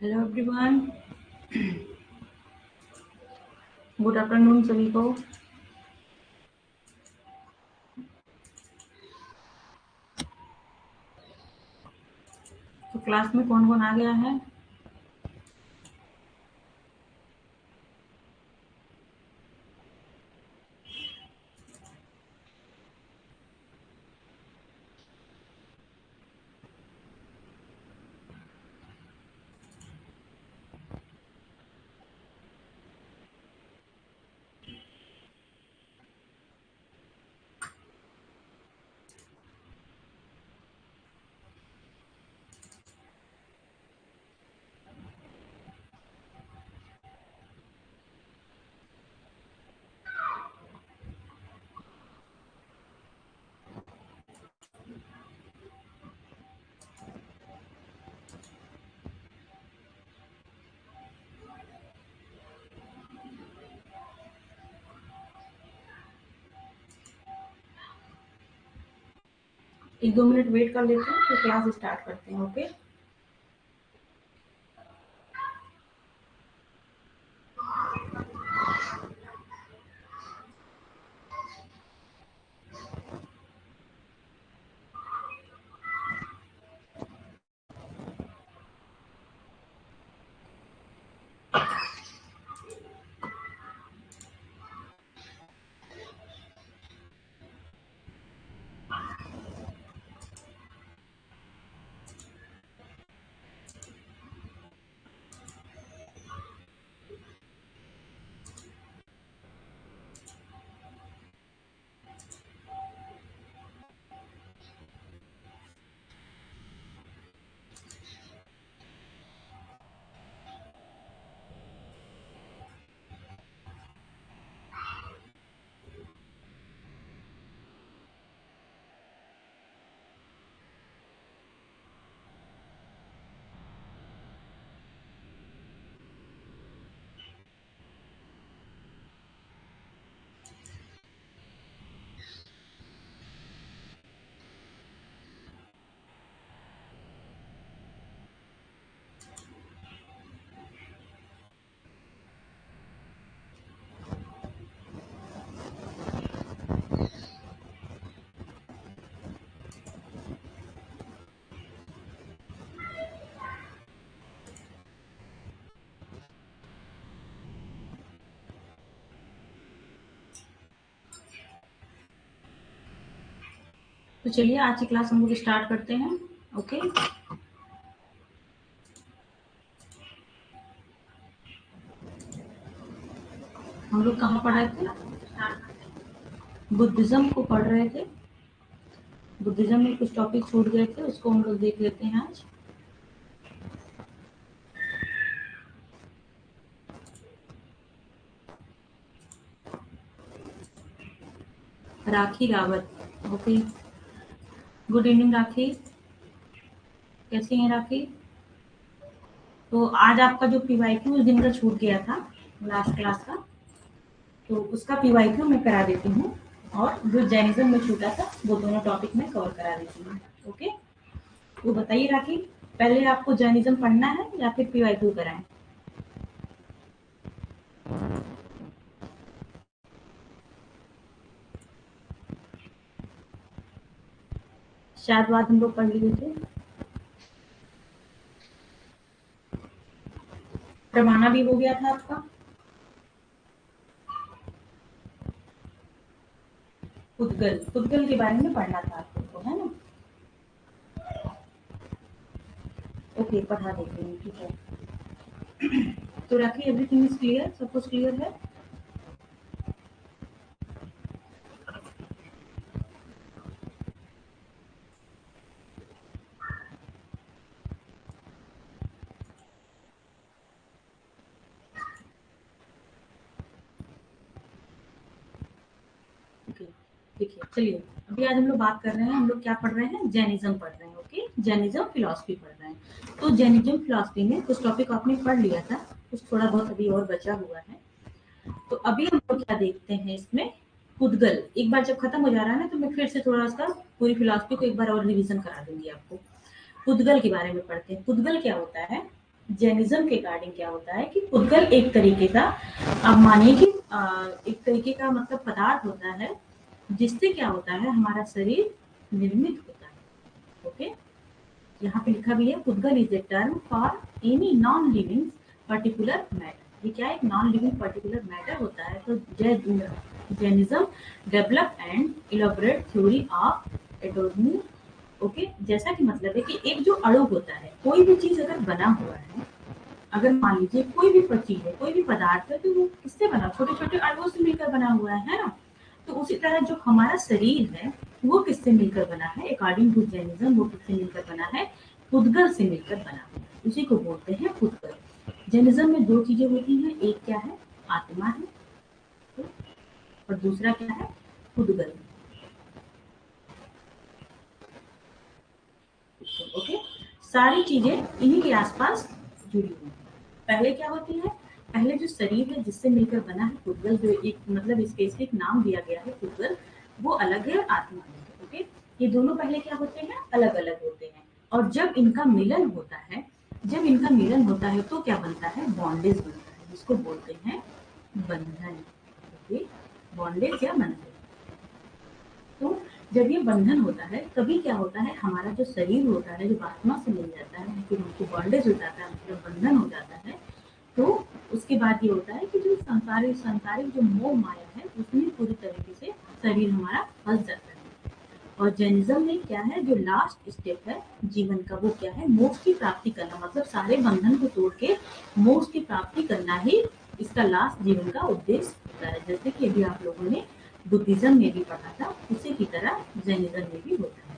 Hello everyone, good afternoon सभी को। तो क्लास में कौन कौन आ गया है? एक दो मिनट वेट कर लेते हैं, फिर क्लास स्टार्ट करते हैं। ओके। तो चलिए आज की क्लास हम लोग स्टार्ट करते हैं। ओके। हम लोग कहाँ पढ़ रहे थे? बुद्धिज्म को पढ़ रहे थे। बुद्धिज्म में कुछ टॉपिक छूट गए थे, उसको हम लोग देख लेते हैं आज। राखी रावत। ओके। गुड इवनिंग राखी, कैसी हैं राखी? तो आज आपका जो पीवाईक्यू उस दिन का छूट गया था, लास्ट क्लास का, तो उसका पीवाईक्यू मैं करा देती हूँ। और जो जैनिज्म में छूटा था वो दोनों टॉपिक में कवर करा देती हूँ। ओके। तो बताइए राखी, पहले आपको जैनिज्म पढ़ना है या फिर पीवाईक्यू कराएं? शायद बात हम लोग पढ़ लिए थे। प्रमाणा भी हो गया था आपका। पुद्गल, पुद्गल के बारे में पढ़ना था आपको, है ना? ओके, पढ़ा देते हैं, ठीक है। तो राखी, एवरीथिंग इज क्लियर? सब कुछ क्लियर है? ओके, देखिए, चलिए, अभी आज हम लोग बात कर रहे हैं, हम लोग क्या पढ़ रहे हैं? जैनिज्म पढ़ रहे हैं। ओके, जैनिज्म फिलॉसफी पढ़ रहे हैं। तो जैनिज्म फिलॉसफी में कुछ टॉपिक आपने पढ़ लिया था, कुछ थोड़ा बहुत अभी और बचा हुआ है। तो अभी हम लोग क्या देखते हैं इसमें? पुद्गल। एक बार जब खत्म हो जा रहा है ना, तो मैं फिर से थोड़ा उसका पूरी फिलॉसफी को एक बार और रिवीजन करा दूंगी आपको। पुद्गल के बारे में पढ़ते हैं। पुद्गल क्या होता है? जैनिज्म के अकॉर्डिंग क्या होता है कि पुद्गल एक तरीके का, आप मानिए कि एक तरीके का मतलब पदार्थ होता है जिससे क्या होता है हमारा शरीर निर्मित होता है। ओके, यहाँ पे लिखा भी है पुद्गल is a term for any non living particular matter. ये क्या एक नॉन लिविंग पर्टिकुलर मैटर होता है। तो Jainism develop and elaborate theory of एटॉमी। Okay, जैसा कि मतलब है कि एक जो अणु होता है, कोई भी चीज अगर बना हुआ है, अगर मान लीजिए कोई भी चीज है, कोई भी पदार्थ है, तो वो किससे बना, छोटे छोटे अणुओं से मिलकर बना हुआ है ना। तो उसी तरह जो हमारा शरीर है वो किससे मिलकर बना है, अकॉर्डिंग टू जैनिज्म वो किससे मिलकर बना है, पुद्गल से मिलकर बना है। उसी को बोलते हैं पुद्गल। जैनिज्म में दो चीजें होती हैं, एक क्या है, आत्मा है, और दूसरा क्या है, पुद्गल। ओके, सारी चीजें इन्हीं के आसपास जुड़ी हुई हैं। पहले क्या होती है, पहले जो शरीर है जिससे मिलकर बना है पुद्गल, जो एक मतलब स्पेसिफिक नाम दिया गया है पुद्गल, वो अलग है और आत्मा अलग है। ओके, ये दोनों पहले क्या होते हैं, अलग अलग होते हैं। और जब इनका मिलन होता है, जब इनका मिलन होता है तो क्या बनता है, बॉन्डेज बनता है, जिसको बोलते हैं बंधन। ओके, बॉन्डेज या बंधन। तो जब ये बंधन होता है तभी क्या होता है, हमारा जो शरीर होता है जब आत्मा से मिल जाता है, फिर उनको बॉन्डेज हो जाता है, मतलब बंधन हो जाता है। तो उसके बाद ये होता है कि जो संसारिक संसारिक जो मोह माया है उसमें पूरी तरीके से शरीर हमारा फंस जाता है। और जैनिज्म में क्या है, जो लास्ट स्टेप है जीवन का, वो क्या है, मोक्ष की प्राप्ति करना, मतलब सारे बंधन को तोड़ के मोक्ष की प्राप्ति करना ही इसका लास्ट जीवन का उद्देश्य होता है। जैसे कि अभी आप लोगों ने बुद्धिज्म में भी पढ़ा था, उसी की तरह जैनिज्म में भी होता है।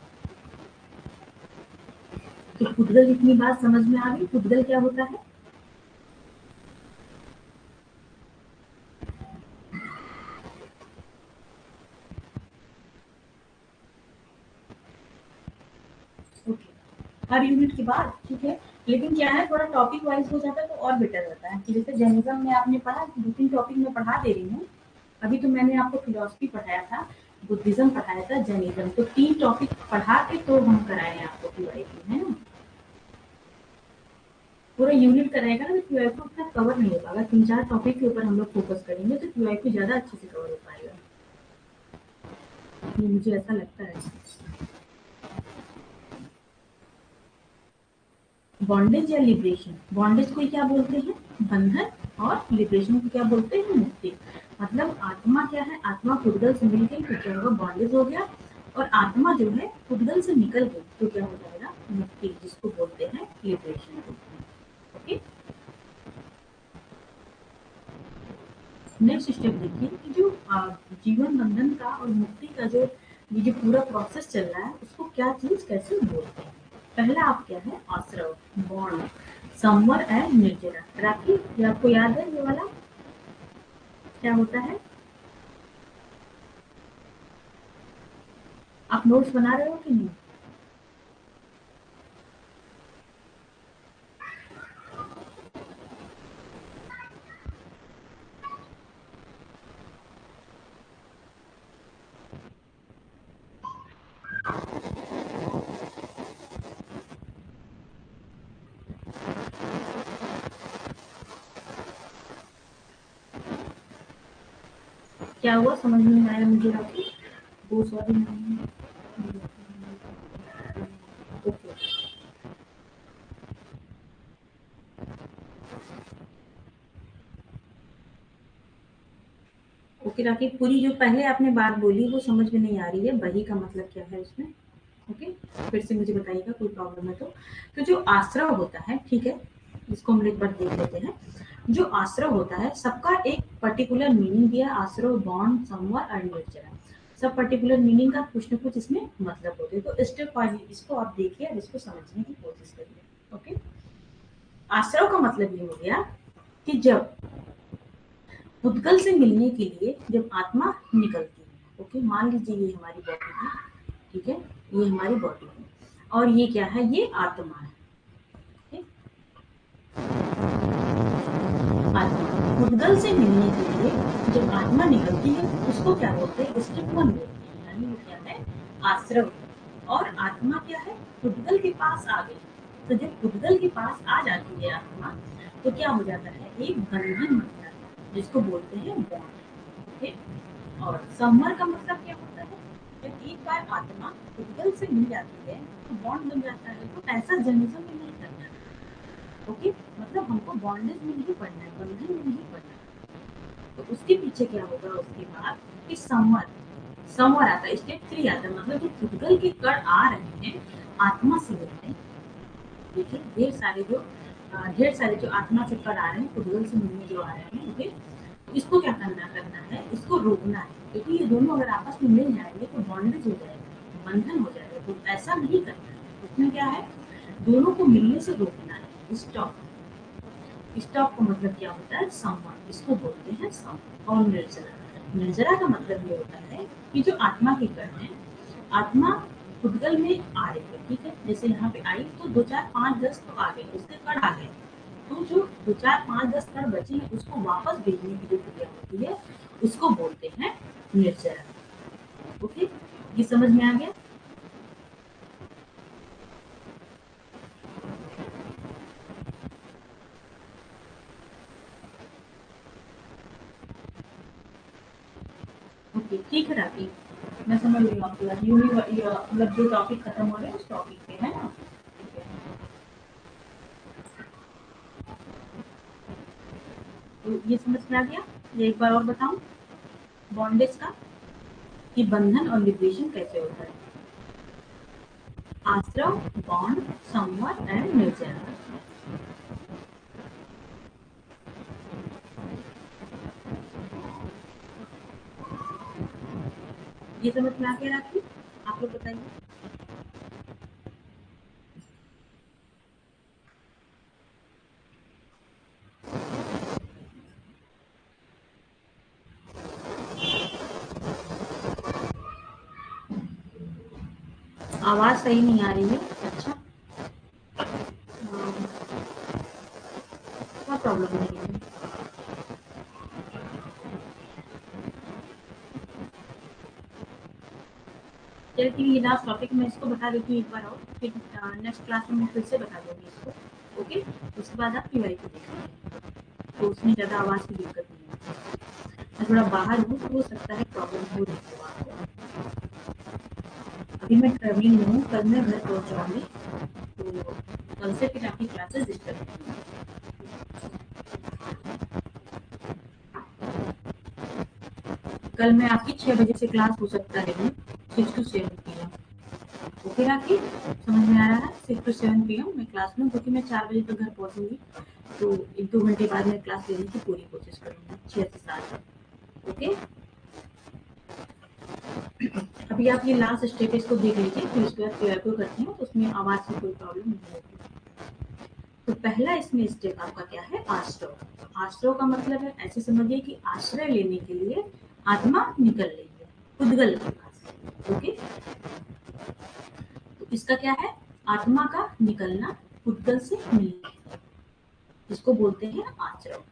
तो पुद्गल इतनी बात समझ में आ गई, पुद्गल क्या होता है। ओके, हर यूनिट के बाद, ठीक है। लेकिन क्या है, थोड़ा टॉपिक वाइज हो जाता है तो और बेटर रहता है कि जैसे जैनिज्म में आपने पढ़ा, 2-3 टॉपिक में पढ़ा दे रही हूँ। अभी तो मैंने आपको फिलोसफी पढ़ाया था, बुद्धिज्म पढ़ाया था, जैनिज्म, तो 3 टॉपिक पढ़ा के तो हम कराए हैं आपको पीवाईक्यू, है ना। पूरा यूनिट कराएगा ना तो पीवाईक्यू उतना कवर नहीं हो पाएगा। 3-4 टॉपिक के ऊपर हम लोग फोकस करेंगे तो पीवाईक्यू ज्यादा अच्छे से कवर हो पाएगा, ये मुझे ऐसा लगता है। बॉन्डेज या लिबरेशन, बॉन्डेज को क्या बोलते हैं, बंधन, और लिबरेशन को क्या बोलते हैं, मुक्ति। मतलब आत्मा क्या है, आत्मा पुद्गल से मिल गई तो क्या होगा, बॉन्डेज हो गया। और आत्मा जो है पुद्गल से निकल गई तो क्या हो जाएगा, मुक्ति, जिसको बोलते हैं लिबरेशन। ओके, नेक्स्ट स्टेप देखिए कि जो जीवन बंधन का और मुक्ति का जो ये जो पूरा प्रोसेस चल रहा है उसको क्या चीज कैसे बोलते हैं। पहला आप क्या है, आश्रव, बॉन्ड, समवर एंड निर्जरा। राखी, ये आपको याद है ये वाला क्या होता है, आप नोट्स बना रहे हो कि नहीं। क्या हुआ, समझ में नहीं आया मुझे राखी, वो सॉरी नहीं। ओके, ओके राखी, पूरी जो पहले आपने बात बोली वो समझ में नहीं आ रही है, बही का मतलब क्या है उसमें। ओके, फिर से मुझे बताइएगा, कोई प्रॉब्लम है तो जो आश्रव होता है, ठीक है, इसको हम एक बार देख लेते हैं। जो आश्रव होता है सबका एक पर्टिकुलर मीनिंग दिया, आश्रव, बॉन्ड, समवर और निर्जरा, सब पर्टिकुलर मीनिंग का कुछ न कुछ इसमें मतलब होते हैं। तो स्टेप वाइज इसको आप देखिए और इसको समझने की कोशिश करिए। ओके, आश्रव का मतलब ये हो गया कि जब पुद्गल से मिलने के लिए जब आत्मा निकलती है। ओके, मान लीजिए ये हमारी बॉडी है, ठीक है, ये हमारी बॉडी है और ये क्या है, ये आत्मा है। ठीक? आत्मा पुद्गल से मिलने के लिए जब आत्मा निकलती है उसको क्या बोलते हैं, स्टेप 1 बोलते हैं, यानी वो क्या है, आश्रव। और आत्मा क्या है, पुद्गल के पास आ गई, तो जब पुद्गल के पास आ जाती है आत्मा तो क्या हो जाता है, एक बंधन बन जाता है जिसको बोलते हैं बॉन्ड। ओके, और संवर का मतलब क्या होता है, जब एक बार आत्मा पुद्गल से मिल जाती है तो बॉन्ड बन जाता है। तो ऐसा जर्नलिज्म में नहीं करना है। ओके, मतलब हमको बॉन्डेज में नहीं पढ़ना है, बंधन में नहीं पढ़ना है। तो उसके पीछे क्या होगा उसके बाद कि संवर, संवर आता है, स्टेप 3 आता है, मतलब जो पुद्गल के कण आ रहे हैं आत्मा से मिलने, देखिए ढेर सारे जो आत्मा से कण आ रहे हैं, पुद्गल से मिलने जो आ रहे हैं, ओके, इसको क्या करना है, इसको रोकना है, क्योंकि ये दोनों अगर आपस में मिल जाएंगे तो बॉन्डेज हो जाएगा, बंधन हो जाएगा। तो ऐसा नहीं करना है, उसमें क्या है, दोनों को मिलने से रोकना है, स्टॉप। स्टॉप का मतलब क्या होता है, संवाद, इसको बोलते हैं संवाद। और निर्जरा, निर्जरा का मतलब ये होता है कि जो आत्मा के कण है, आत्मा पुद्गल में आ रही है, ठीक है, जैसे यहाँ पे आई तो 2 4 5 10 तो आ गए, उसके कण आ गए, तो जो 2 4 5 10 कण बचे हैं उसको वापस भेजने की जो क्रिया होती है उसको बोलते हैं निर्जरा। ओके, ये समझ में आ गया। ओके, ठीक है राखी, मैं समझ रही हूँ आपकी बात, मतलब जो टॉपिक खत्म हो रहे हैं उस टॉपिक पे, है ना। तो ये समझ में आ गया। ये एक बार और बताऊं बॉन्डेज का, कि बंधन और लिबरेशन कैसे होता है। आश्रव, बॉन्ड, संवर एंड निर्जरा। ये समझ में आ गया राखी, आप लोग बताइए। आवाज सही नहीं आ रही है, अच्छा, क्या प्रॉब्लम नहीं है। चलिए ठीक है, ये लास्ट टॉपिक मैं इसको बता देती हूँ एक बार और, फिर नेक्स्ट क्लास में मैं फिर से बता दूंगी इसको। ओके, उसके बाद आप पीवाई को देखेंगे, तो उसमें ज़्यादा आवाज़ की दिक्कत नहीं है। मैं थोड़ा बाहर हूँ तो हो सकता है प्रॉब्लम हो रही हो आपको। अभी मैं ट्रेवलिंग में हूँ, कल मैं घर पहुँच जाऊँगी, तो कल से फिर आपकी क्लासेस डिस्टर्ब होंगी। कल मैं आपकी 6 बजे से क्लास हो सकता है 6 to 7 PM। ओके राखी, समझ में आ रहा है, 6 to 7 PM मैं क्लास में, क्योंकि मैं 4 बजे तक घर पहुंचूंगी, तो 1-2 घंटे बाद मैं क्लास लेने की पूरी कोशिश करूंगी 6 से 7। ओके, अभी आप ये लास्ट स्टेटस को देख लीजिए, फिर उसके बाद क्लियर को करती हूँ, तो उसमें आवाज़ की कोई प्रॉब्लम नहीं होगी। तो पहला इसमें स्टेप आपका क्या है, आश्रव। आश्रव का मतलब है, ऐसे समझिए कि आश्रय लेने के लिए आत्मा निकल रही है पुद्गल के पास। ओके, तो इसका क्या है, आत्मा का निकलना, पुद्गल से मिलना, इसको बोलते हैं आश्रव।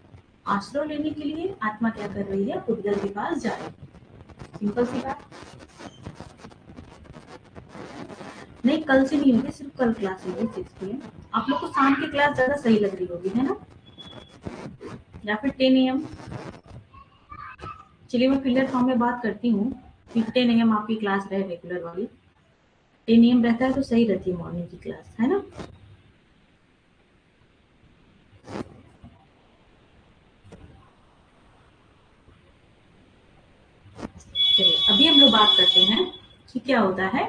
आश्रय लेने के लिए आत्मा क्या कर रही है, पुद्गल के पास जा रही है, सिंपल सी बात। नहीं, कल से नहीं होगी, सिर्फ कल क्लास होगी 6 PM। आप लोग को शाम की क्लास ज्यादा सही लग रही होगी, है ना, या फिर 10 AM। चलिए मैं क्लियर फॉर्म में बात करती हूँ कि 10 AM आपकी क्लास रहे रेगुलर वाली। 10 AM रहता है तो सही रहती है मॉर्निंग की क्लास, है ना। चलिए अभी हम लोग बात करते हैं कि क्या होता है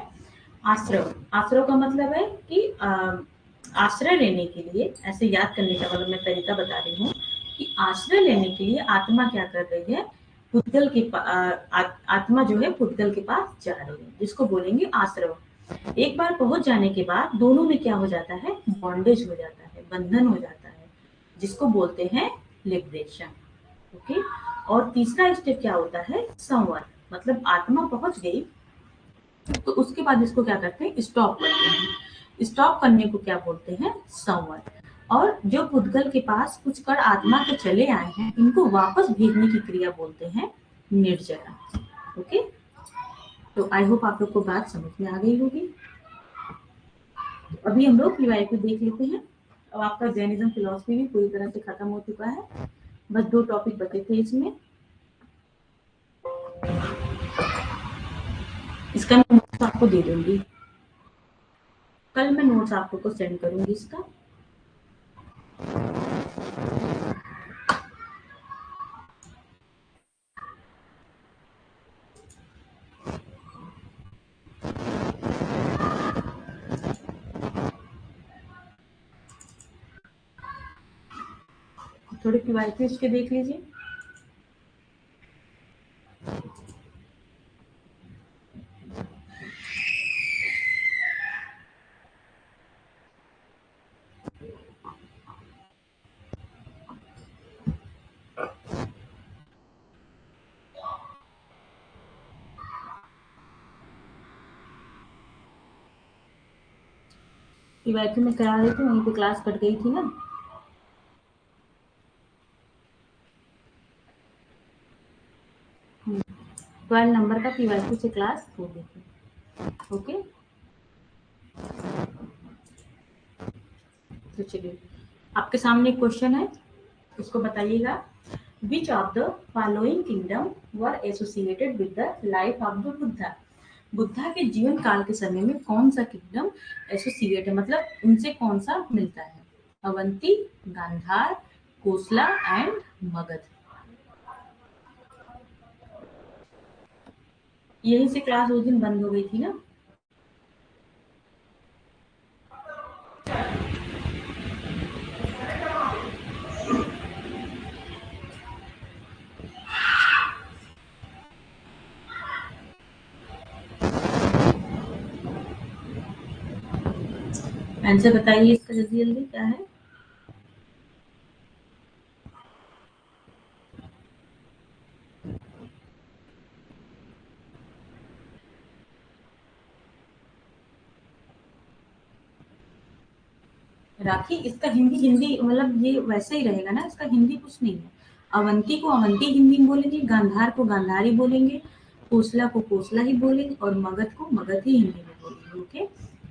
आश्रव। आश्रव का मतलब है कि आश्रय लेने के लिए, ऐसे याद करने का मतलब मैं तरीका बता रही हूँ कि आश्रय लेने के लिए आत्मा क्या कर रही है, पुद्गल के आत्मा जो है पुद्गल के पास जा रही है, जिसको बोलेंगे आश्रव। एक बार पहुंच जाने के बाद दोनों में क्या हो जाता है, बॉन्डेज हो जाता है, बंधन हो जाता है, जिसको बोलते हैं लिबरेशन। ओके, और तीसरा स्टेप क्या होता है, संवर, मतलब आत्मा पहुंच गई तो उसके बाद इसको क्या करते हैं, स्टॉप करते हैं। स्टॉप करने को क्या बोलते हैं, संवर। और जो पुद्गल के पास कुछ कण आत्मा के चले आए हैं, इनको वापस भेजने की क्रिया बोलते हैं निर्जरा। ओके, तो आई होप आप लोग को बात समझ में आ गई होगी। अभी हम लोग पीवाईक्यू देख लेते हैं। अब आपका जैनिज्म फिलॉसफी भी पूरी तरह से खत्म हो चुका है, बस 2 टॉपिक बचे थे इसमें। इसका मैं नोट्स आपको दे दूंगी, कल मैं नोट्स आपको सेंड करूंगी इसका। थोड़े पीवाईक्यू इसके देख लीजिए। पीवाईक्यू में करा रही थी, वहीं पे क्लास कट गई थी ना। 12 नंबर का पीवाईक्यू से क्लास हो गई थी। ओके, तो चलिए आपके सामने एक क्वेश्चन है, इसको बताइएगा। Which of the following kingdom were associated with the life of the Buddha. Buddha के जीवन काल के समय में कौन सा किंगडम एसोसिएट है, मतलब उनसे कौन सा मिलता है? अवंती, गांधार, कोसला एंड मगध। यहीं से क्लास उस दिन बंद हो गई थी ना। आंसर बताइए इसका जल्दी जल्दी, क्या है? राखी, इसका हिंदी हिंदी मतलब ये वैसे ही रहेगा ना, इसका हिंदी कुछ नहीं है। अवंती को अवंती हिंदी में बोलेंगे, गांधार को गांधारी बोलेंगे, कोसला को कोसला ही बोलेंगे और मगध को मगध ही हिंदी में बोलेंगे। ओके,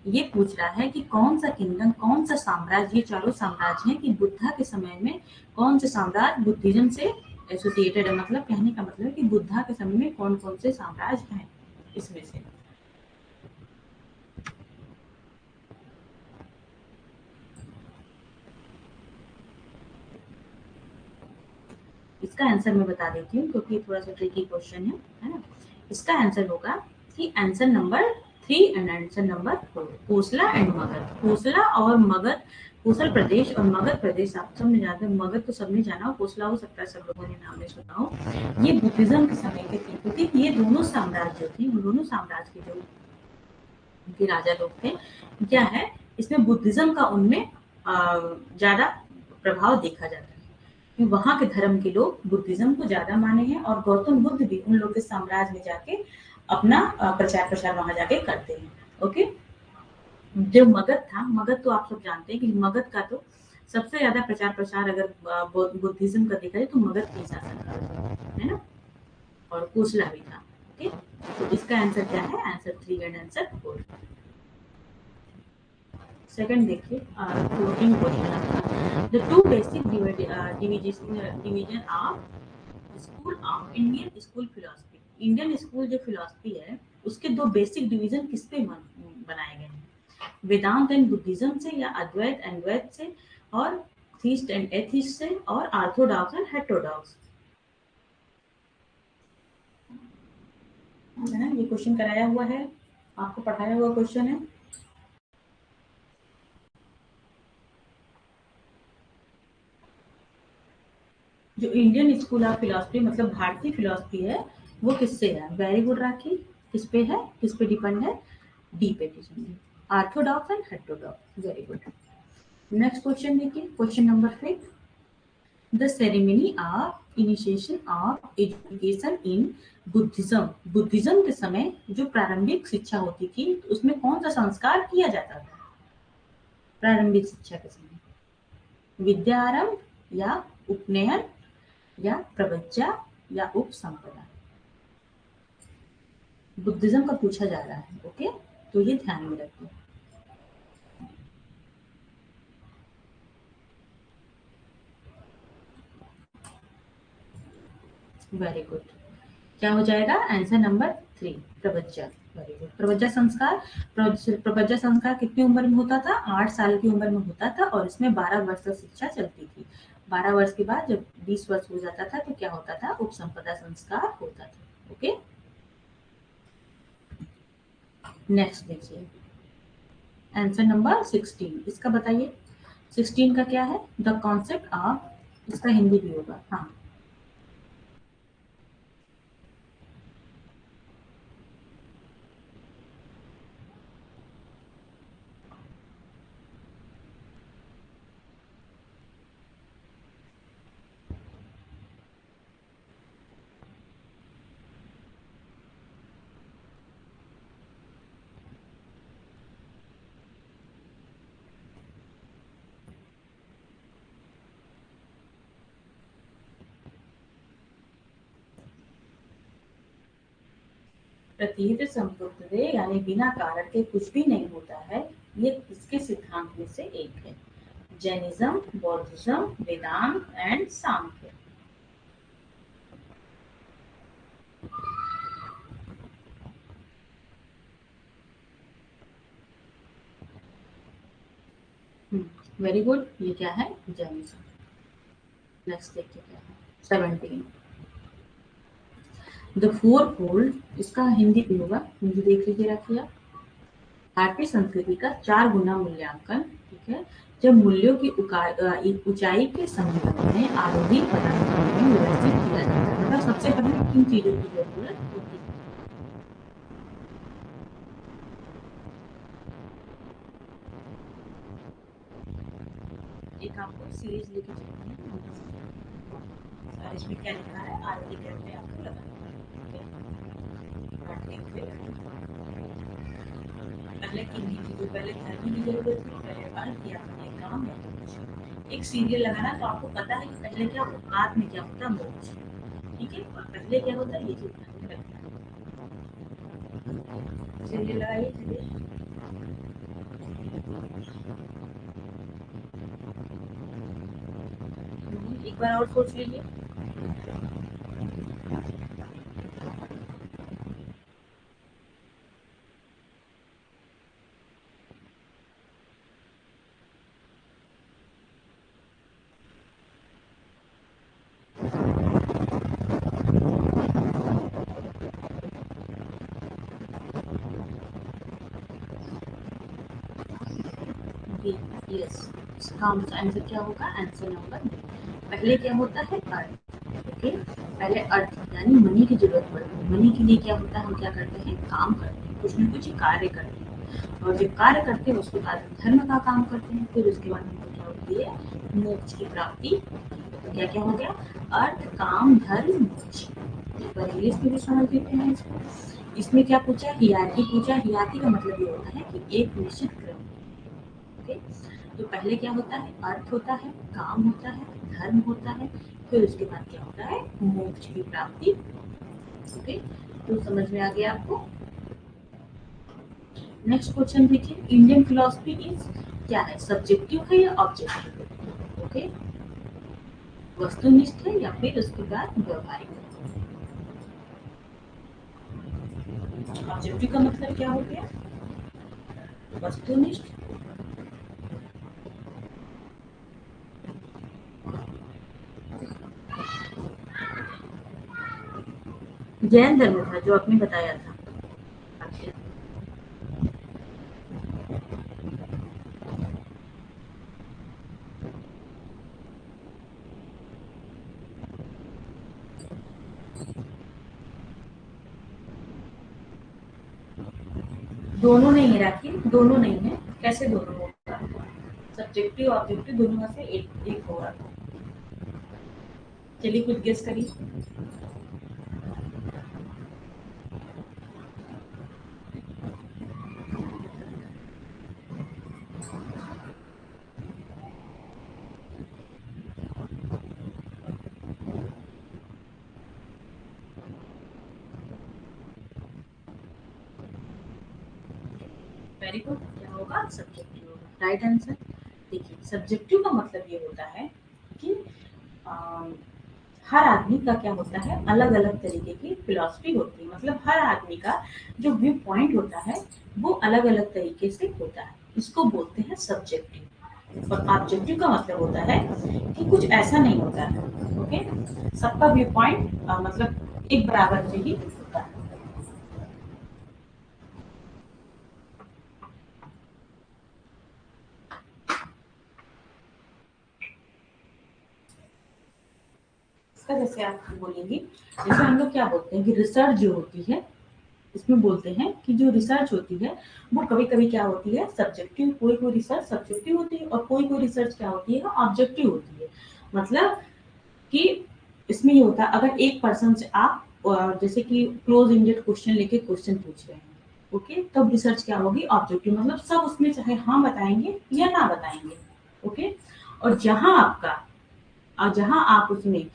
ये पूछ रहा है कि कौन सा किंगडम, कौन सा साम्राज्य, ये चारों साम्राज्य हैं कि बुद्धा के समय में कौन से साम्राज्य बुद्धिज्म से एसोसिएटेड है, मतलब कहने का मतलब है कि बुद्धा के समय में कौन कौन से साम्राज्य हैं इसमें से। इसका आंसर मैं बता देती हूँ क्योंकि ये थोड़ा सा ट्रिकी क्वेश्चन है ना। इसका आंसर होगा कि answer number 3 and answer number 4, Kosala and Magadha. Kosala और मगध, कोसल प्रदेश और मगध प्रदेश आप सबने जानते हैं। मगध तो सबने जाना हो, कोसला हो सकता है सब लोगों ने नाम नहीं सुना हो। ये बुद्धिज्म के समय के थे, क्योंकि ये दोनों साम्राज्य थे, उन दोनों साम्राज्य के जो उनके राजा लोग थे, क्या है इसमें बुद्धिज्म का उनमें ज्यादा प्रभाव देखा जाता है कि वहां के धर्म के लोग बुद्धिज्म को ज्यादा माने हैं और गौतम बुद्ध भी उन लोग के साम्राज्य में जाके अपना प्रचार प्रसार वहां जाके करते हैं। ओके, जो मगध था, मगध तो आप सब जानते हैं कि मगध का तो सबसे ज्यादा प्रचार प्रसार अगर बुद्धिज्म का देखा जाए तो मगध के शासन का है ना, और कोसला भी था। ओके, तो इसका आंसर क्या है? Answer 3 and answer 4। सेकंड देखिए, 14 question. The two basic division of school of Indian school philosophy. Indian school जो फिलोसफी है उसके दो बेसिक डिवीजन किस पे बनाए गए हैं? वेदांत एंड बुद्धिज्म से, या अद्वैत एंड द्वैत से, और थीस्ट एंड एथिस्ट से, और ऑर्थोडॉक्स एंड हेटेरोडॉक्स। है ना, ये क्वेश्चन कराया हुआ है, आपको पढ़ाया हुआ क्वेश्चन है। जो इंडियन स्कूल ऑफ फिलोसफी मतलब भारतीय फिलोसफी है वो किससे है? वेरी गुड राखी, किस पे है, किस पे डिपेंड है? डी पे डिपेंड है, orthodox and heterodox. Very good. Next question देखिए, question number 5। The ceremony of initiation of education in Buddhism. Buddhism के समय जो प्रारंभिक शिक्षा होती थी उसमें कौन सा संस्कार किया जाता था प्रारंभिक शिक्षा के समय? विद्यारंभ, या उपनयन, या प्रवज्जा, या उपसंपदा। बुद्धिज्म का पूछा जा रहा है। ओके, तो ये ध्यान में रखिए। Very good. क्या हो जाएगा answer number 3, pravajja. Very good. प्रवज्जा संस्कार, प्रवज्जा संस्कार कितनी उम्र में होता था? 8 साल की उम्र में होता था और इसमें 12 वर्ष तक शिक्षा चलती थी। 12 वर्ष के बाद जब 20 वर्ष हो जाता था तो क्या होता था? उपसंपदा संस्कार होता था। ओके, नेक्स्ट देखिए आंसर नंबर 16, इसका बताइए। 16 का क्या है? द कॉन्सेप्ट ऑफ, इसका हिंदी भी होगा। हाँ, प्रतीत संपूर्ण यानी बिना कारण के कुछ भी नहीं होता है, ये किसके सिद्धांत में से एक है? Jainism, Buddhism, Vedanta and Sankhya. Very good. ये क्या है? जैनिज्म। नेक्स्ट देखते क्या है 17, द फोर फोल्ड, इसका हिंदी भी होगा, हिंदी देख लीजिए, रखिए। भारतीय संस्कृति का 4 गुना मूल्यांकन, ठीक है, जब मूल्यों की ऊंचाई के संबंध में आरोही पदानुक्रम में व्यवस्थित किया जाता है। मतलब सबसे पहले किन चीजों की जरूरत होती है? एक आपको सीरीज लेके चलनी है और इसमें क्या लिखा है? आरोही क्रम में आपको लगाना है। पहले किन चीजों, पहले धर्म की जरूरत थी, पहले अर्थ या पहले काम या मोक्ष। एक सीरियल लगाना तो आपको पता है कि पहले क्या होता, बाद में क्या होता है? मोक्ष। ठीक है, और पहले क्या होता है? ये चीज ध्यान रखना। सीरियल लगाइए, चलिए। एक बार और सोच लीजिए। B, yes. इसका आंसर क्या होगा? Answer number B. पहले क्या होता है? अर्थ। ओके, पहले अर्थ यानी मनी की जरूरत पड़ती है। मनी के लिए क्या होता है? हम क्या करते हैं? काम करते हैं, कुछ न कुछ कार्य करते हैं, और जब कार्य करते हैं उसके बाद धर्म का काम करते हैं, फिर उसके बाद हमको क्या होती है? मोक्ष की प्राप्ति। तो क्या क्या हो गया? अर्थ, काम, धर्म, मोक्ष। एक बार इंग्लिश में भी समझ लेते हैं इसको। इसमें क्या पूछा? हियार्की पूछा। हियार्की का मतलब ये होता है कि एक निश्चित क्रम। ओके, तो पहले क्या होता है? अर्थ होता है, काम होता है, धर्म होता है, फिर उसके बाद क्या होता है? मोक्ष की प्राप्ति। ओके, तो समझ में आ गया आपको? नेक्स्ट क्वेश्चन देखिए, इंडियन फिलोसफी इज क्या है? सब्जेक्टिव है या ऑब्जेक्टिव है? ओके, वस्तुनिष्ठ है या फिर उसके बाद व्यवहारिक है? ऑब्जेक्टिव का मतलब क्या हो गया? वस्तुनिष्ठ। जैन धर्म था जो आपने बताया था। अच्छा, दोनों नहीं है राखी, दोनों नहीं है। कैसे दोनों होगा? सब्जेक्टिव ऑब्जेक्टिव दोनों में से एक एक होगा। चलिए कुछ गेस करिए। Very good. क्या होगा? सब्जेक्टिव होगा। Right answer. देखिए, सब्जेक्टिव का मतलब ये होता है कि हर आदमी का क्या होता है, अलग अलग तरीके की फिलॉसफी होती है, मतलब हर आदमी का जो व्यू पॉइंट होता है वो अलग अलग तरीके से होता है, इसको बोलते हैं सब्जेक्टिव। और ऑब्जेक्टिव का मतलब होता है कि कुछ ऐसा नहीं होता है, ओके, सबका व्यू पॉइंट मतलब एक बराबर से ही होता है। इसका जैसे आप बोलेंगे, जैसे हम लोग क्या बोलते हैं कि रिसर्च जो होती है, इसमें बोलते हैं कि जो रिसर्च होती है वो कभी कभी क्या होती है सब्जेक्टिव, कोई कोई रिसर्च सब्जेक्टिव होती है और कोई कोई रिसर्च क्या होती है ऑब्जेक्टिव होती है। मतलब कि इसमें ये होता है, अगर एक पर्सन से आप जैसे कि क्लोज एंडेड क्वेश्चन लेके क्वेश्चन पूछ रहे हैं, ओके, तब रिसर्च क्या होगी ऑब्जेक्टिव, मतलब सब उसमें चाहे हाँ बताएंगे या ना बताएंगे, ओके। और जहां आप उसमें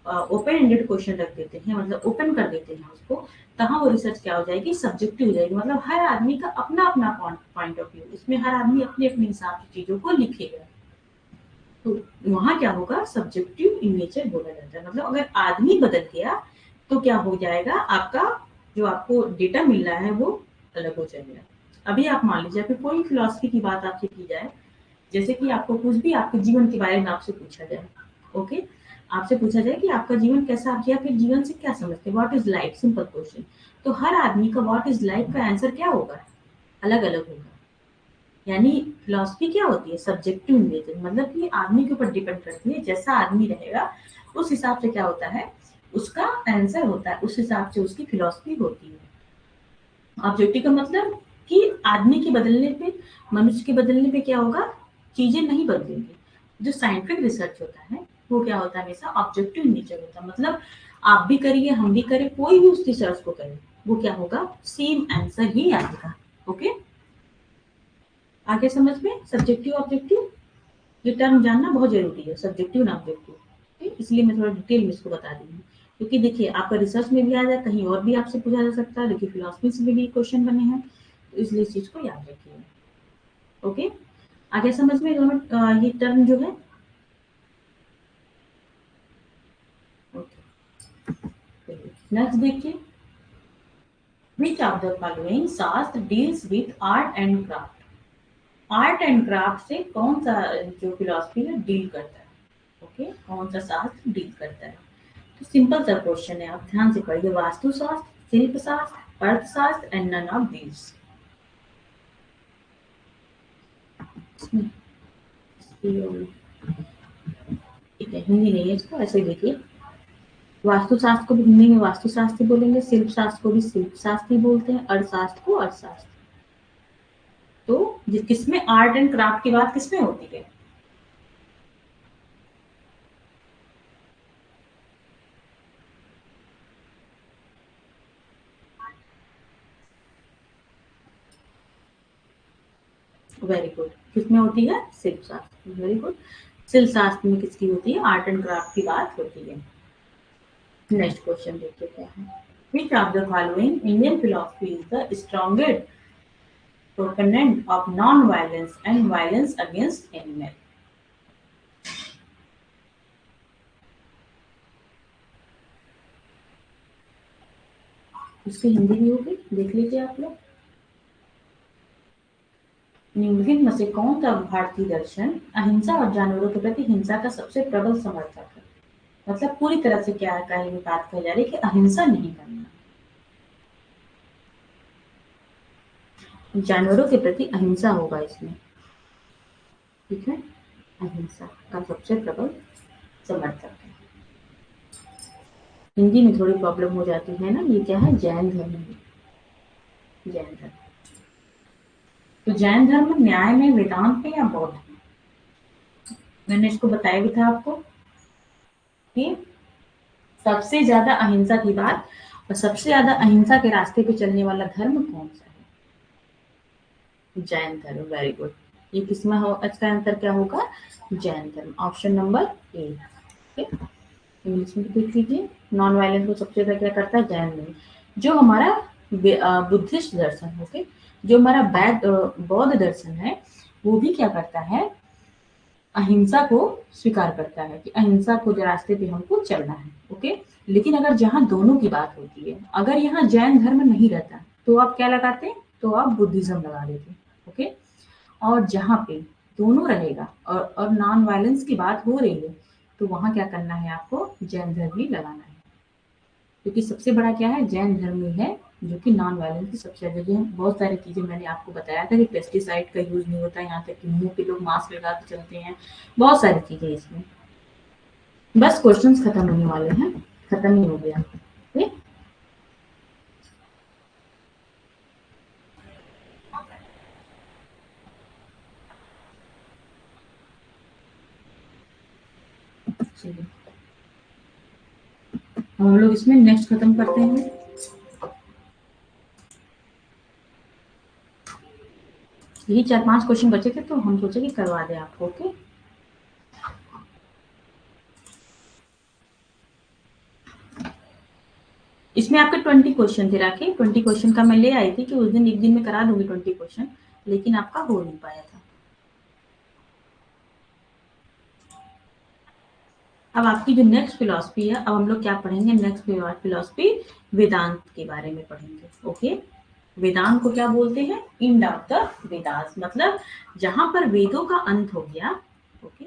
ओपन एंडेड क्वेश्चन रख देते हैं, मतलब ओपन कर देते हैं उसको, तहाँ वो रिसर्च क्या हो जाएगी सब्जेक्टिव हो जाएगी, मतलब हर आदमी का अपना अपना पॉइंट ऑफ व्यू, इसमें हर आदमी अपने अपने हिसाब से चीजों को लिखेगा, तो वहां क्या होगा सब्जेक्टिव इन नेचर बोला जाता है। मतलब अगर आदमी बदल गया तो क्या हो जाएगा, आपका जो आपको डेटा मिल रहा है वो अलग हो जाएगा। अभी आप मान लीजिए अभी कोई फिलोसफी की बात आपसे की जाए, जैसे कि आपको कुछ भी आपके जीवन के बारे में आपसे पूछा जाए, ओके, आपसे पूछा जाए कि आपका जीवन कैसा, आप या फिर जीवन से क्या समझते हैं, what is life, simple question, तो हर आदमी का व्हाट इज लाइफ का आंसर क्या होगा, अलग अलग होगा। यानी फिलॉसफी क्या होती है सब्जेक्टिव नेचर, मतलब कि आदमी के ऊपर डिपेंड करती है, जैसा आदमी रहेगा उस हिसाब से क्या होता है उसका आंसर होता है, उस हिसाब से उसकी फिलॉसफी होती है। ऑब्जेक्टिव का मतलब कि आदमी के बदलने पे, मनुष्य के बदलने पे क्या होगा, चीजें नहीं बदलेंगी। जो साइंटिफिक रिसर्च होता है वो क्या होता है हमेशा ऑब्जेक्टिव नेचर होता है, मतलब आप भी करिए हम भी करें, कोई भी उस रिसर्च को करे, वो क्या होगा सेम आंसर ही आएगा, ओके। आगे समझ में सब्जेक्टिव ऑब्जेक्टिव, ये टर्म जानना बहुत जरूरी है, सब्जेक्टिव और ऑब्जेक्टिव, ठीक? इसलिए मैं थोड़ा डिटेल में इसको बता रही हूँ, क्योंकि देखिए आपका रिसर्च में भी आ जाए, कहीं और भी आपसे पूछा जा सकता है, देखिए फिलोसफी से भी क्वेश्चन बने हैं, तो इसलिए इस चीज को याद रखिए, ओके। आगे समझ में दोनों ये टर्म जो है, ओके। नेक्स्ट देखिए, which of the following शास्त्र deals with art and craft, art and craft से कौन सा जो फिलोसफी है डील करता है, ओके, कौन सा शास्त्र डील करता है। तो सिंपल सा क्वेश्चन है, आप ध्यान से पढ़िए, वास्तुशास्त्र, शिल्प शास्त्र, अर्थशास्त्र एंड नन ऑफ दीज। ठीक है, हिंदी नहीं है इसको, ऐसे ही देखिए, वास्तुशास्त्र को भी हिंदी में वास्तुशास्त्र बोलेंगे, शिल्प शास्त्र को भी शिल्प शास्त्र ही बोलते हैं, अर्थशास्त्र को अर्थशास्त्र। तो किसमें आर्ट एंड क्राफ्ट की बात किसमें होती है, वेरी गुड, किसमें होती है शिल्प शास्त्र, वेरी गुड। शिल्प शास्त्र में किसकी होती है, आर्ट एंड क्राफ्ट की बात होती है। नेक्स्ट क्वेश्चन देखिए क्या है, which of the following Indian philosophy is the strongest proponent of non-violence and violence against animal। उसकी हिंदी भी होगी, देख लीजिए आप लोग। निम्नलिखित में से कौन सा भारतीय दर्शन अहिंसा और जानवरों के प्रति हिंसा का सबसे प्रबल समर्थक है, मतलब पूरी तरह से क्या है, कहीं बात कही जा रही है कि अहिंसा नहीं करना, जानवरों के प्रति अहिंसा होगा इसमें, ठीक है, अहिंसा का सबसे प्रबल समर्थक है। हिंदी में थोड़ी प्रॉब्लम हो जाती है ना, ये क्या है जैन धर्म है, जैन धर्म। तो जैन धर्म न्याय में, वेदांत में या बौद्ध में, मैंने इसको बताया भी था आपको कि सबसे ज्यादा अहिंसा की बात, और सबसे ज्यादा अहिंसा के रास्ते पे चलने वाला धर्म कौन सा है, जैन धर्म, वेरी गुड। ये किसमें हो, इसका आंसर क्या होगा जैन धर्म, ऑप्शन नंबर ए, इंग्लिश में देख लीजिए, नॉन वायलेंस को सबसे ज्यादा क्या करता है जैन धर्म। जो हमारा बुद्धिस्ट दर्शन, ओके, जो हमारा बौद्ध दर्शन है वो भी क्या करता है, अहिंसा को स्वीकार करता है कि अहिंसा को रास्ते पे हमको चलना है। ओके, लेकिन अगर जहाँ दोनों की बात होती है, अगर यहाँ जैन धर्म नहीं रहता तो आप क्या लगाते, तो आप बुद्धिज्म लगा देते। ओके, और जहाँ पे दोनों रहेगा और नॉन वायलेंस की बात हो रही है, तो वहाँ क्या करना है, आपको जैन धर्म ही लगाना है, क्योंकि सबसे बड़ा क्या है, जैन धर्म ही है जो कि नॉन वायलेंस की सबसे जगह है। बहुत सारी चीजें मैंने आपको बताया था कि पेस्टिसाइड का यूज नहीं होता, यहाँ तक कि मुंह पे लोग मास्क लगा के चलते हैं, बहुत सारी चीजें इसमें। बस क्वेश्चंस खत्म होने वाले हैं, खत्म ही हो गया। ओके, चलिए हम लोग इसमें नेक्स्ट खत्म करते हैं। यही 4-5 क्वेश्चन बचे थे, तो हम सोचे कि करवा दें आपको। ओके, इसमें आपके 20 क्वेश्चन थे राखी, 20 क्वेश्चन का मैं ले आई थी कि उस दिन एक दिन में करा दूंगी 20 क्वेश्चन, लेकिन आपका हो नहीं पाया था। अब आपकी जो नेक्स्ट फिलॉसफी है, अब हम लोग क्या पढ़ेंगे, नेक्स्ट फिलॉसफी वेदांत के बारे में पढ़ेंगे। ओके, वेदांत को क्या बोलते हैं, एंड ऑफ द वेदास, मतलब जहां पर वेदों का अंत हो गया। ओके,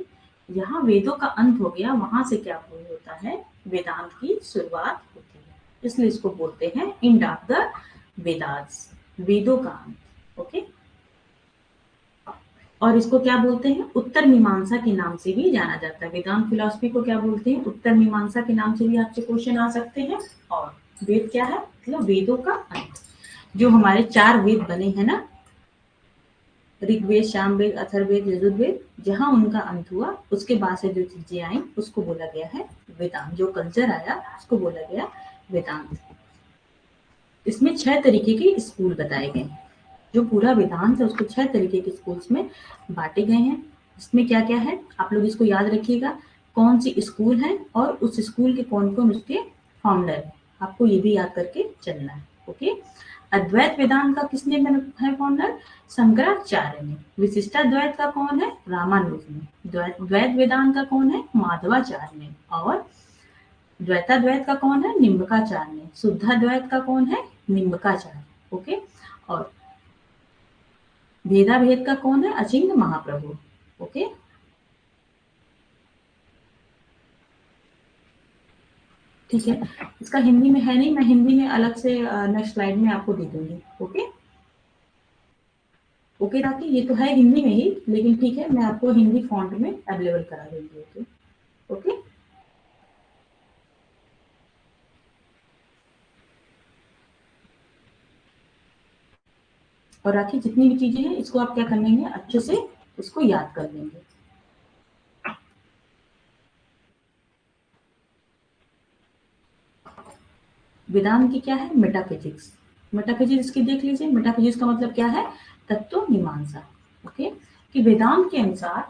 जहां वेदों का अंत हो गया वहां से क्या होता है, वेदांत की शुरुआत होती है, इसलिए इसको बोलते हैं एंड ऑफ द वेदास, वेदों का अंत। ओके, और इसको क्या बोलते हैं, उत्तर मीमांसा के नाम से भी जाना जाता है। वेदांत फिलॉसफी को क्या बोलते हैं, उत्तर मीमांसा के नाम से भी आपसे क्वेश्चन आ सकते हैं। और वेद क्या है, मतलब वेदों का अंत, जो हमारे 4 वेद बने हैं ना, ऋग्वेद, सामवेद, अथर्ववेद, यजुर्वेद, जहां उनका अंत हुआ उसके बाद से जो चीजें आई उसको बोला गया है वेदांत, जो कल्चर आया उसको बोला गया वेदांत। इसमें 6 तरीके के स्कूल बताए गए हैं, जो पूरा वेदांत है उसको 6 तरीके के स्कूल्स में बांटे गए हैं। इसमें क्या क्या है, आप लोग इसको याद रखिएगा, कौन सी स्कूल है और उस स्कूल के कौन कौन उसके फाउंडर है, आपको ये भी याद करके चलना है। ओके, अद्वैत वेदांत का किसने है फाउंडर, शंकराचार्य ने। विशिष्टाद्वैत का कौन है, रामानुज ने। द्वैत वेदांत का कौन है, माधवाचार्य ने। और द्वैताद्वैत का कौन है, निम्बकाचार्य ने। शुद्धाद्वैत का कौन है, निम्बकाचार्य। ओके, और भेदा भेद का कौन है, अचिंत्य महाप्रभु। ओके, ठीक है, इसका हिंदी में है नहीं, मैं हिंदी में अलग से नेक्स्ट स्लाइड में आपको दे दूंगी। ओके, ओके राखी, ये तो है हिंदी में ही, लेकिन ठीक है मैं आपको हिंदी फॉन्ट में अवेलेबल करा दूंगी। ओके, ओके, और राखी जितनी भी चीजें हैं इसको आप क्या कर लेंगे, अच्छे से उसको याद कर लेंगे। वेदांत की क्या है, मेटाफिजिक्स। मेटाफिजिक्स की देख लीजिए, मेटाफिजिक्स का मतलब क्या है, तत्व मीमांसा। ओके, कि वेदांत के अनुसार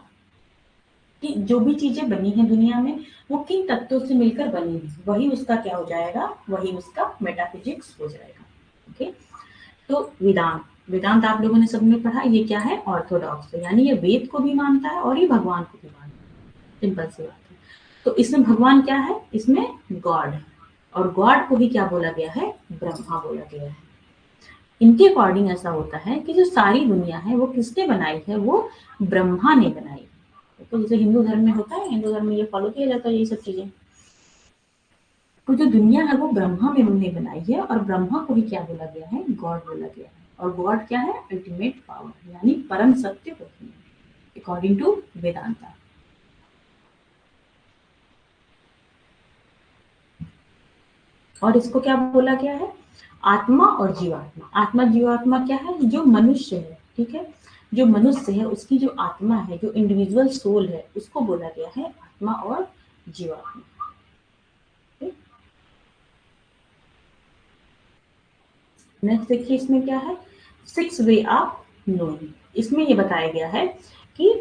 कि जो भी चीजें बनी है दुनिया में वो किन तत्वों से मिलकर बनी है, वही उसका क्या हो जाएगा, वही उसका मेटाफिजिक्स हो जाएगा। ओके, तो वेदांत, वेदांत आप लोगों ने सबने पढ़ा, ये क्या है, ऑर्थोडॉक्स है, यानी ये वेद को भी मानता है और ये भगवान को भी मानता है, सिंपल सी बात है। तो इसमें भगवान क्या है, इसमें गॉड है, और गॉड को भी क्या बोला गया है, ब्रह्मा बोला गया है। इनके अकॉर्डिंग ऐसा होता है कि जो सारी दुनिया है वो किसने बनाई है, वो ब्रह्मा ने बनाई है। तो जैसे हिंदू धर्म में होता है, हिंदू धर्म में ये फॉलो किया जाता है ये सब चीजें। तो जो दुनिया है वो ब्रह्मा ने उन्होंने बनाई है, और ब्रह्मा को भी क्या बोला गया है, गॉड बोला गया है। और गॉड क्या है, अल्टीमेट पावर, यानी परम सत्य होती है अकॉर्डिंग टू वेदांता। और इसको क्या बोला गया है, आत्मा और जीवात्मा। आत्मा जीवात्मा क्या है, जो मनुष्य है, ठीक है, जो मनुष्य है उसकी जो आत्मा है, जो इंडिविजुअल सोल है, उसको बोला गया है आत्मा और जीवात्मा। नेक्स्ट देखिए, इसमें क्या है, 6 वे ऑफ नोइंग। इसमें ये बताया गया है कि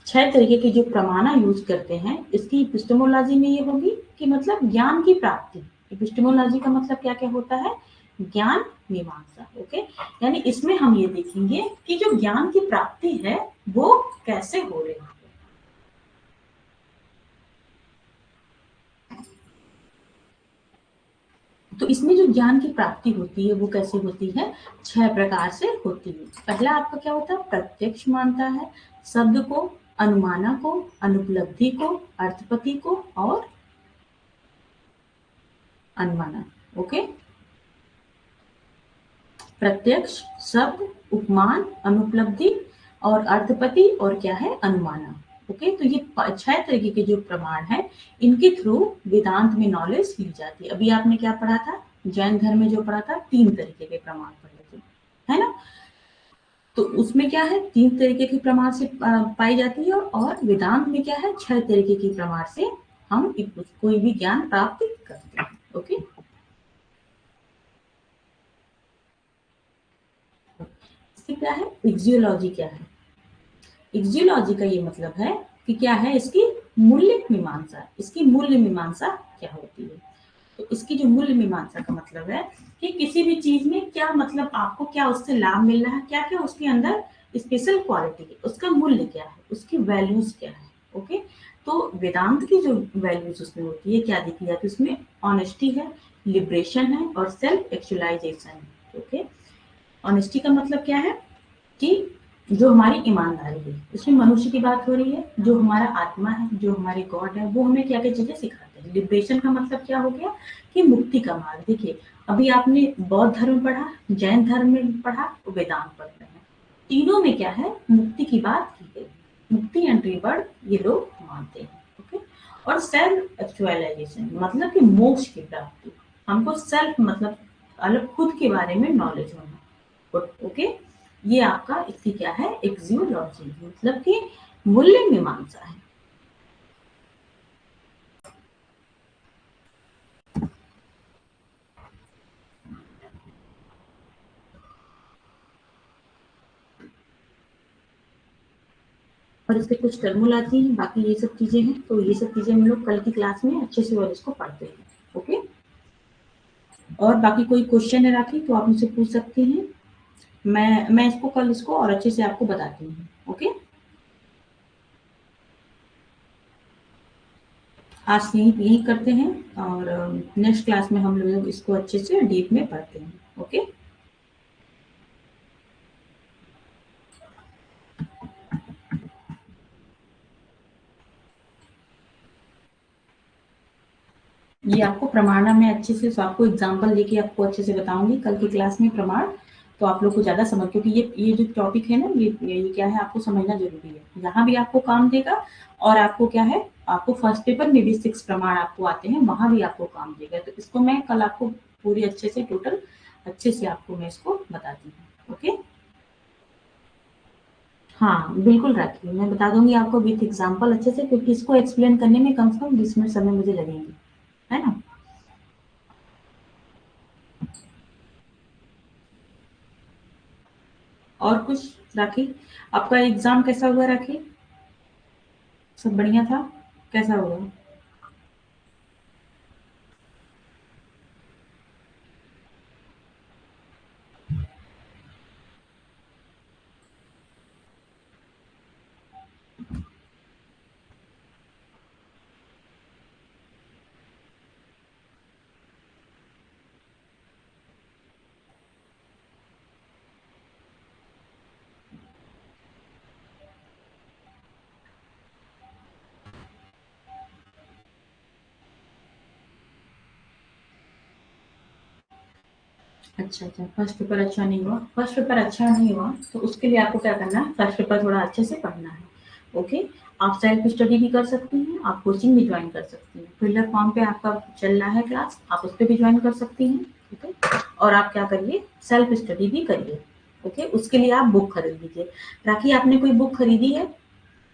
6 तरीके की जो प्रमाणा यूज करते हैं, इसकी एपिस्टेमोलॉजी में ये होगी कि मतलब ज्ञान की प्राप्ति। एपिस्टेमोलॉजी का मतलब क्या क्या होता है, ज्ञान मीमांसा। ओके, यानी इसमें हम ये देखेंगे कि जो ज्ञान की प्राप्ति है वो कैसे हो रही है। तो इसमें जो ज्ञान की प्राप्ति होती है वो कैसे होती है, 6 प्रकार से होती है। पहला आपका क्या होता है, प्रत्यक्ष मानता है शब्द को, अनुमाना को, अनुपलब्धि को, अर्थपति को और अनुमाना। ओके, प्रत्यक्ष, शब्द, उपमान, अनुपलब्धि और अर्थपति और क्या है, अनुमाना। ओके, तो ये 6 तरीके के जो प्रमाण है, इनके थ्रू वेदांत में नॉलेज ली जाती है। अभी आपने क्या पढ़ा था, जैन धर्म में जो पढ़ा था 3 तरीके के प्रमाण पढ़े थे, है ना। तो उसमें क्या है, 3 तरीके के प्रमाण से पाई जाती है, और वेदांत में क्या है, 6 तरीके के प्रमाण से हम कोई भी ज्ञान प्राप्त करते हैं। ओके, इससे क्या है, इक्जियोलॉजी क्या है, इक्जियोलॉजी का ये मतलब है कि क्या है, इसकी मूल्य मीमांसा, इसकी मूल्य मीमांसा क्या होती है। तो इसकी जो मूल्य मीमांसा का मतलब है कि किसी भी चीज में क्या, मतलब आपको क्या उससे लाभ मिल रहा है, क्या क्या उसके अंदर स्पेशल क्वालिटी है, उसका मूल्य क्या है, उसकी वैल्यूज क्या है। ओके, तो वेदांत की जो वैल्यूज उसमें होती है, क्या देखी जाती है उसमें, ऑनेस्टी है, लिबरेशन है और सेल्फ एक्चुअलाइजेशन है। ओके, ऑनेस्टी का मतलब क्या है कि जो हमारी ईमानदारी है, इसमें मनुष्य की बात हो रही है, जो हमारा आत्मा है, जो हमारे गॉड है, वो हमें क्या क्या चीजें सिखाते हैं। लिबरेशन का मतलब क्या हो गया कि मुक्ति का मार्ग। देखिए, अभी आपने बौद्ध धर्म पढ़ा, जैन धर्म में पढ़ा, वेदांत पढ़ रहे हैं, तीनों में क्या है, मुक्ति की बात की गई, मुक्ति एंड रिबर्थ ये लोग मानते हैं। ओके, और सेल्फ एक्चुअलाइजेशन मतलब कि मोक्ष की प्राप्ति, हमको सेल्फ मतलब अलग खुद के बारे में नॉलेज होना। ओके, ये आपका इसकी क्या है, एक्जियोलॉजी मतलब कि मूल्य मीमांसा है। और इसके कुछ टर्मुल आती हैं, बाकी ये सब चीजें हैं, तो ये सब चीजें हम लोग कल की क्लास में अच्छे से और इसको पढ़ते हैं। ओके, और बाकी कोई क्वेश्चन है राखी तो आप मुझसे पूछ सकती हैं, मैं इसको कल इसको और अच्छे से आपको बताती हूँ। ओके, आज यही करते हैं, और नेक्स्ट क्लास में हम लोग इसको अच्छे से डीप में पढ़ते हैं। ओके, ये आपको प्रमाणा में अच्छे से, तो आपको एग्जांपल देके आपको अच्छे से बताऊंगी कल की क्लास में प्रमाण, तो आप लोग को ज्यादा समझ, क्योंकि ये जो टॉपिक है ना, ये क्या है, आपको समझना जरूरी है, यहाँ भी आपको काम देगा, और आपको क्या है, आपको फर्स्ट पेपर में भी 6 प्रमाण आपको आते हैं, वहां भी आपको काम देगा। तो इसको मैं कल आपको पूरी अच्छे से टोटल अच्छे से आपको मैं इसको बताती हूँ। ओके, हाँ बिल्कुल राखी, मैं बता दूंगी आपको विथ एग्जाम्पल अच्छे से, क्योंकि इसको एक्सप्लेन करने में कम से कम 20 मिनट समय मुझे लगेंगे, है ना। और कुछ राखी, आपका एग्जाम कैसा हुआ राखी, सब बढ़िया था, कैसा हुआ। अच्छा अच्छा, फर्स्ट पेपर अच्छा नहीं हुआ, फर्स्ट पेपर अच्छा नहीं हुआ तो उसके लिए आपको क्या करना है, फर्स्ट पेपर थोड़ा अच्छे से पढ़ना है। ओके, आप सेल्फ स्टडी भी कर सकती हैं, आप कोचिंग भी ज्वाइन कर सकती हैं, फिलर फॉर्म पे आपका चल रहा है क्लास, आप उस पर भी ज्वाइन कर सकती हैं। ओके, और आप क्या करिए, सेल्फ स्टडी भी करिए। ओके, उसके लिए आप बुक खरीद लीजिए। राखी, आपने कोई बुक खरीदी है,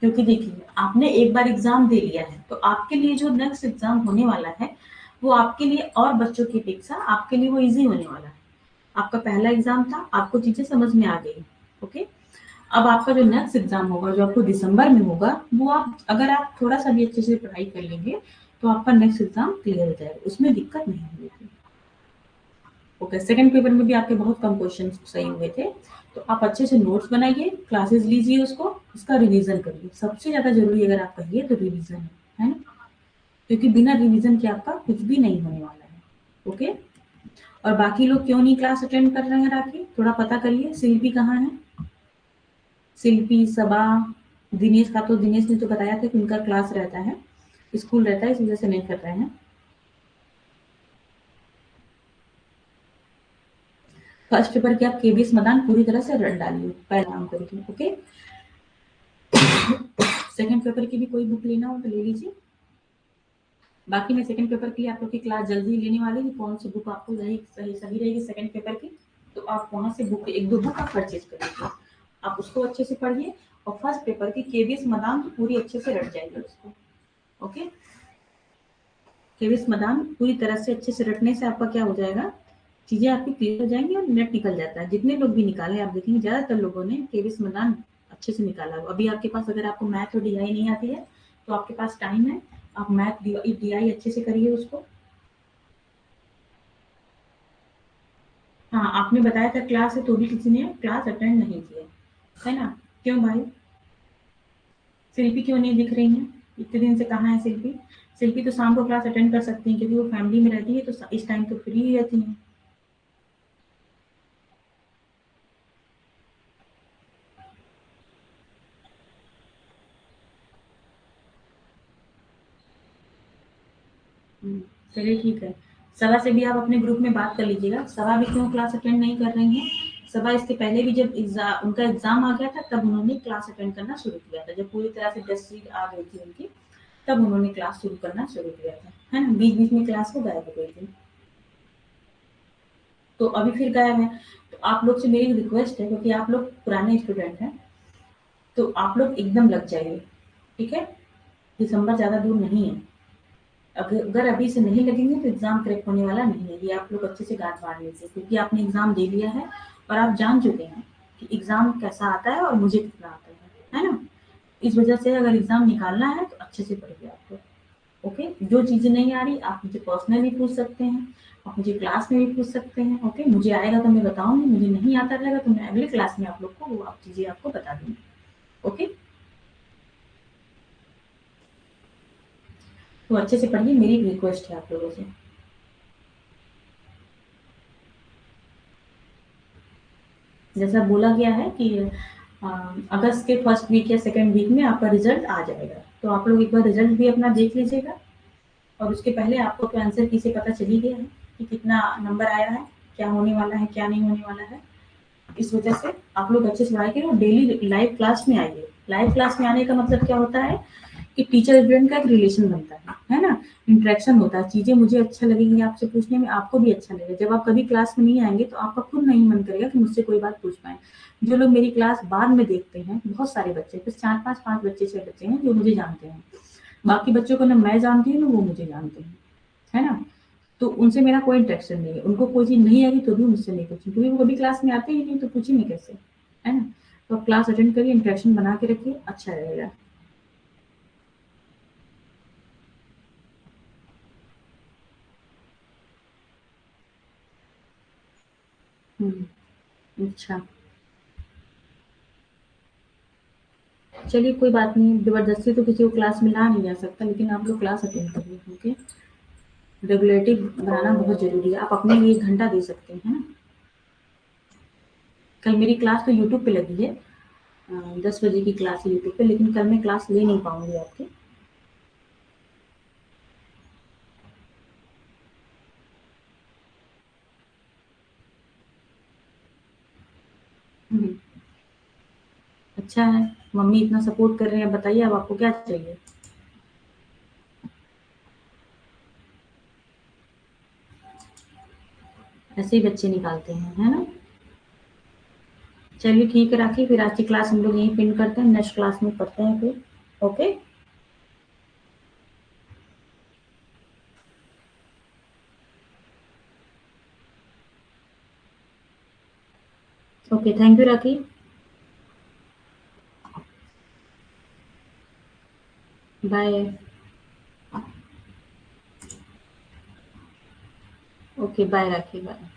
क्योंकि देखिए आपने एक बार एग्जाम दे लिया है, तो आपके लिए जो नेक्स्ट एग्जाम होने वाला है, वो आपके लिए और बच्चों की अपेक्षा आपके लिए वो इजी होने वाला है। आपका पहला एग्जाम था, आपको चीजें समझ में आ गई। ओके, अब आपका जो नेक्स्ट एग्जाम होगा, जो आपको दिसंबर में होगा, वो आप अगर आप थोड़ा सा भी अच्छे से पढ़ाई कर लेंगे, तो आपका नेक्स्ट एग्जाम क्लियर हो जाएगा, उसमें दिक्कत नहीं होगी। ओके, सेकंड पेपर में भी आपके बहुत कम क्वेश्चन सही हुए थे, तो आप अच्छे से नोट्स बनाइए, क्लासेस लीजिए, उसको उसका रिवीजन करिए, सबसे ज्यादा जरूरी अगर आप कहिए तो रिवीजन है ना, क्योंकि बिना रिवीजन के आपका कुछ भी नहीं होने वाला है। ओके, और बाकी लोग क्यों नहीं क्लास अटेंड कर रहे हैं राखी, थोड़ा पता करिए। शिल्पी कहाँ है? शिल्पी, सबा, दिनेश का तो दिनेश ने तो बताया था कि उनका क्लास रहता है, स्कूल रहता है, इस वजह से नहीं कर रहे हैं। फर्स्ट पेपर की आप केबीएस मैदान पूरी तरह से रट डालिए, पहला काम करिए। ओके, सेकंड पेपर की भी कोई बुक लेना हो तो ले लीजिए। बाकी मैं सेकंड पेपर के लिए आप लोग की क्लास जल्दी ही लेने वाली हूँ। कौन सी बुक आपको सही रहेगी सेकंड पेपर की, तो आप वहां से बुक एक दो बुक आप परचेज कर लीजिए, आप उसको अच्छे से पढ़िए। और फर्स्ट पेपर की केबीएस मैदान तो पूरी अच्छे से रट जाएगी उसको। ओके, केबीएस मैदान पूरी तरह से अच्छे से रटने से आपका क्या हो जाएगा, चीजें आपकी क्लियर हो जाएंगी और नेट निकल जाता है। जितने लोग भी निकाले आप देखेंगे ज्यादातर लोगों ने केबीएस मैदान अच्छे से निकाला हो। अभी आपके पास अगर आपको मैथ और डीआई नहीं आती है तो आपके पास टाइम है, आप मैथ डीआई अच्छे से करिए उसको। हाँ, आपने बताया था क्लास है तो भी किसी ने क्लास अटेंड नहीं किया है ना? क्यों भाई? शिल्पी क्यों नहीं दिख रही है? इतने दिन से कहाँ है शिल्पी? शिल्पी तो शाम को क्लास अटेंड कर सकती है क्योंकि वो फैमिली में रहती है, तो इस टाइम तो फ्री ही रहती है। हम्म, चलिए ठीक है। सभा से भी आप अपने ग्रुप में बात कर लीजिएगा, सभा भी क्यों क्लास अटेंड नहीं कर रही है। सभा इसके पहले भी जब उनका एग्जाम आ गया था तब उन्होंने क्लास अटेंड करना शुरू किया था, जब पूरी तरह से टेस्ट सीट आ गई थी उनकी, तब उन्होंने क्लास शुरू करना शुरू किया था, है ना? बीच बीच में क्लास को गायब हो गई थी, तो अभी फिर गायब है। तो आप लोग से मेरी रिक्वेस्ट है, क्योंकि आप लोग पुराने स्टूडेंट हैं, तो आप लोग एकदम लग जाइए, ठीक है? दिसंबर ज़्यादा दूर नहीं है। अगर अभी से नहीं लगेंगे तो एग्ज़ाम क्रैक होने वाला नहीं है। ये आप लोग अच्छे से गाँठ बाँध लीजिए, क्योंकि आपने एग्ज़ाम दे लिया है और आप जान चुके हैं कि एग्ज़ाम कैसा आता है और मुझे कितना आता है ना? इस वजह से अगर एग्ज़ाम निकालना है तो अच्छे से पढ़िए आप लोग। ओके? जो चीज़ें नहीं आ रही आप मुझे पर्सनली पूछ सकते हैं, आप मुझे क्लास में भी पूछ सकते हैं। ओके? मुझे आएगा तो मैं बताऊँगी, मुझे नहीं आता रहेगा तो मैं अगली क्लास में आप लोग को वो आप चीज़ें आपको बता दूँगी। ओके? तो अच्छे से पढ़िए, मेरी एक रिक्वेस्ट है आप लोगों से। जैसा बोला गया है कि अ, अगस्त के फर्स्ट वीक या सेकंड वीक में आपका रिजल्ट आ जाएगा, तो आप लोग एक बार रिजल्ट भी अपना देख लीजिएगा। और उसके पहले आपको तो आंसर की से पता चल ही गया है कि कितना नंबर आया है, क्या होने वाला है, क्या नहीं होने वाला है। इस वजह से आप लोग अच्छे से पढ़ाई करिए और डेली लाइव क्लास में आइए। लाइव क्लास में आने का मतलब क्या होता है कि टीचर स्टूडेंट का एक रिलेशन बनता है ना? इंटरेक्शन होता है, चीजें मुझे अच्छा लगेंगी आपसे पूछने में, आपको भी अच्छा लगेगा। जब आप कभी क्लास में नहीं आएंगे तो आपका खुद नहीं मन करेगा कि मुझसे कोई बात पूछ पाए। जो लोग मेरी क्लास बाद में देखते हैं, बहुत सारे बच्चे, कुछ चार पांच पांच बच्चे छह बच्चे हैं जो मुझे जानते हैं, बाकी बच्चों को ना मैं जानती हूँ ना वो मुझे जानते हैं, है ना? तो उनसे मेरा कोई इंटरेक्शन नहीं है, उनको कोई चीज़ नहीं आई तो भी मुझसे नहीं पूछी, क्योंकि वो कभी क्लास में आते ही नहीं तो पूछेंगे कैसे, है ना? तो आप क्लास अटेंड करिए, इंटरेक्शन बना के रखिए, अच्छा रहेगा। अच्छा, चलिए कोई बात नहीं, जबरदस्ती तो किसी को क्लास में ला नहीं जा सकता, लेकिन आप लोग क्लास अटेंड करिए। ओके? रेगुलरिटी बनाना बहुत जरूरी है, आप अपने लिए 1 घंटा दे सकते हैं, है ना? कल मेरी क्लास तो यूट्यूब पे लगी है, 10 बजे की क्लास है यूट्यूब पे, लेकिन कल मैं क्लास ले नहीं पाऊंगी आपकी। हम्म, अच्छा है, मम्मी इतना सपोर्ट कर रहे हैं, बताइए अब आपको क्या चाहिए। ऐसे ही बच्चे निकालते हैं, है ना? चलिए ठीक है, राखी फिर आज की क्लास हम लोग यहीं पिन करते हैं, नेक्स्ट क्लास में पढ़ते हैं फिर। Okay? Okay, thank you Rakhi. Bye. Okay, bye Rakhi, bye.